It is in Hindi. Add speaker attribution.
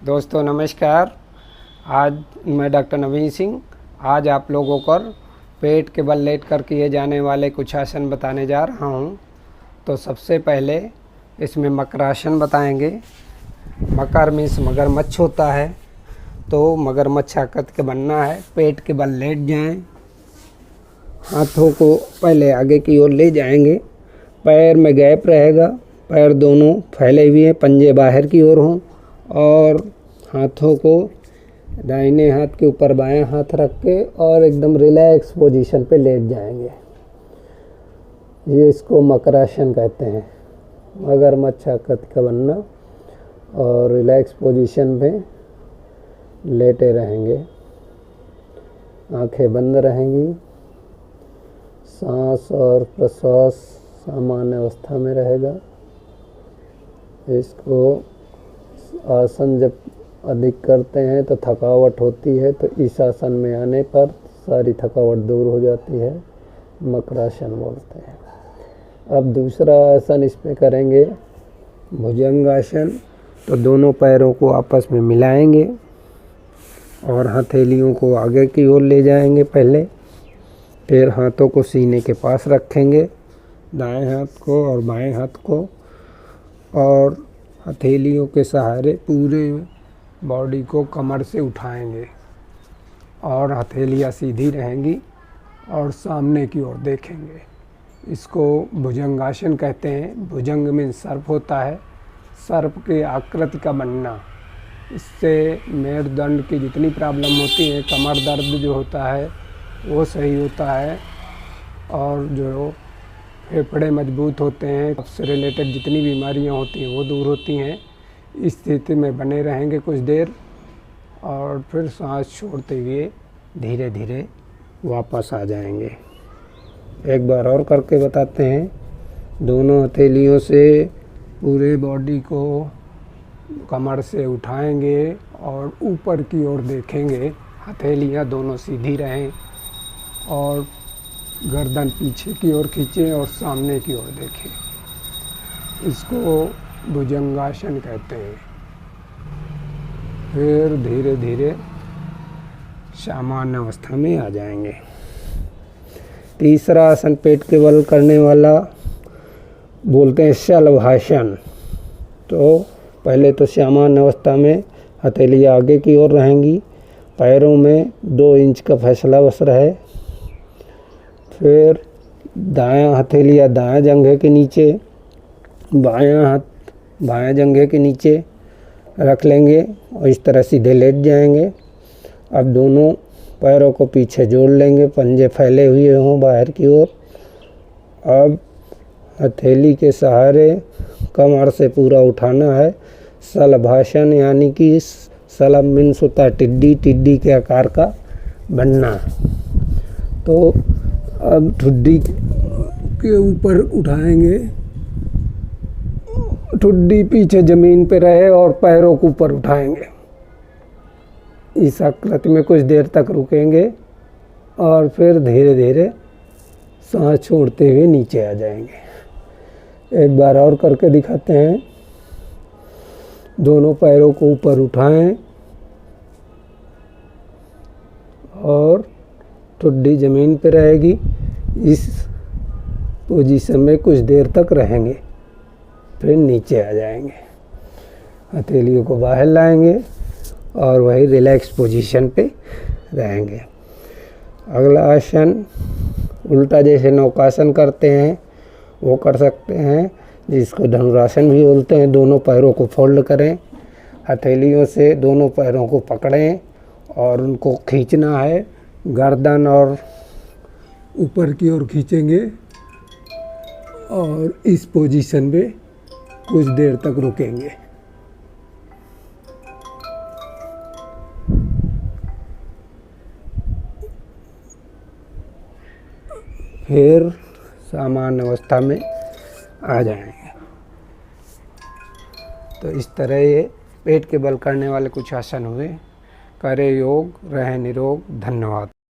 Speaker 1: दोस्तों नमस्कार। आज मैं डॉक्टर नवीन सिंह आज आप लोगों को पेट के बल लेट कर किए जाने वाले कुछ आसन बताने जा रहा हूं। तो सबसे पहले इसमें मकरासन बताएंगे। मकर मीन्स मगरमच्छ होता है, तो मगरमच्छ आकृति के बनना है। पेट के बल लेट जाएं, हाथों को पहले आगे की ओर ले जाएंगे, पैर में गैप रहेगा, पैर दोनों फैले हुए, पंजे बाहर की ओर हों और हाथों को दाहिने हाथ के ऊपर बायां हाथ रख के और एकदम रिलैक्स पोजीशन पे लेट जाएंगे। ये इसको मकरासन कहते हैं, मगरमच्छ आकृति का बनना, और रिलैक्स पोजीशन में लेटे रहेंगे। आंखें बंद रहेंगी, सांस और प्रश्वास सामान्य अवस्था में रहेगा। इसको आसन जब अधिक करते हैं तो थकावट होती है, तो इस आसन में आने पर सारी थकावट दूर हो जाती है, मकरासन बोलते हैं। अब दूसरा आसन इसमें करेंगे भुजंगासन। तो दोनों पैरों को आपस में मिलाएंगे और हथेलियों को आगे की ओर ले जाएंगे पहले, फिर हाथों को सीने के पास रखेंगे, दाएं हाथ को और बाएं हाथ को, और हथेलियों के सहारे पूरे बॉडी को कमर से उठाएंगे और हथेलियाँ सीधी रहेंगी और सामने की ओर देखेंगे। इसको भुजंगासन कहते हैं। भुजंग में सर्प होता है, सर्प के आकृति का बनना। इससे मेरुदंड की जितनी प्रॉब्लम होती है, कमर दर्द जो होता है वो सही होता है, और जो फेफड़े मजबूत होते हैं, उससे रिलेटेड जितनी बीमारियां होती हैं वो दूर होती हैं। इस स्थिति में बने रहेंगे कुछ देर और फिर सांस छोड़ते हुए धीरे धीरे वापस आ जाएंगे। एक बार और करके बताते हैं। दोनों हथेलियों से पूरे बॉडी को कमर से उठाएंगे और ऊपर की ओर देखेंगे, हथेलियां दोनों सीधी रहें और गर्दन पीछे की ओर खींचें और सामने की ओर देखें। इसको भुजंगासन कहते हैं। फिर धीरे धीरे सामान्य अवस्था में आ जाएंगे। तीसरा आसन पेट के बल करने वाला बोलते हैं शलभासन। तो पहले तो सामान्य अवस्था में हथेलियाँ आगे की ओर रहेंगी, पैरों में 2 इंच का फैसला बस रहे। फिर दायां हथेलियाँ दायां जंघे के नीचे, बायां हाथ बायां जंघे के नीचे रख लेंगे और इस तरह सीधे लेट जाएंगे। अब दोनों पैरों को पीछे जोड़ लेंगे, पंजे फैले हुए हों बाहर की ओर। अब हथेली के सहारे कमर से पूरा उठाना है। शलभासन यानी कि शलभ मीन्स होता है टिड्डी, टिड्डी के आकार का बनना। तो अब ठुड्डी के ऊपर उठाएंगे, ठुड्डी पीछे ज़मीन पे रहे और पैरों को ऊपर उठाएंगे। इस आकृति में कुछ देर तक रुकेंगे और फिर धीरे धीरे सांस छोड़ते हुए नीचे आ जाएंगे। एक बार और करके दिखाते हैं। दोनों पैरों को ऊपर उठाएं और ठुड्डी ज़मीन पे रहेगी। इस पोजीशन में कुछ देर तक रहेंगे, फिर नीचे आ जाएंगे, हथेलियों को बाहर लाएंगे और वही रिलैक्स पोजीशन पे रहेंगे। अगला आसन उल्टा जैसे नौकासन करते हैं वो कर सकते हैं, जिसको धनुरासन भी बोलते हैं। दोनों पैरों को फोल्ड करें, हथेलियों से दोनों पैरों को पकड़ें और उनको खींचना है, गर्दन और ऊपर की ओर खींचेंगे और इस पोजीशन में कुछ देर तक रुकेंगे। फिर सामान्य अवस्था में आ जाएंगे। तो इस तरह ये पेट के बल करने वाले कुछ आसन हुए। करे योग, रहे निरोग। धन्यवाद।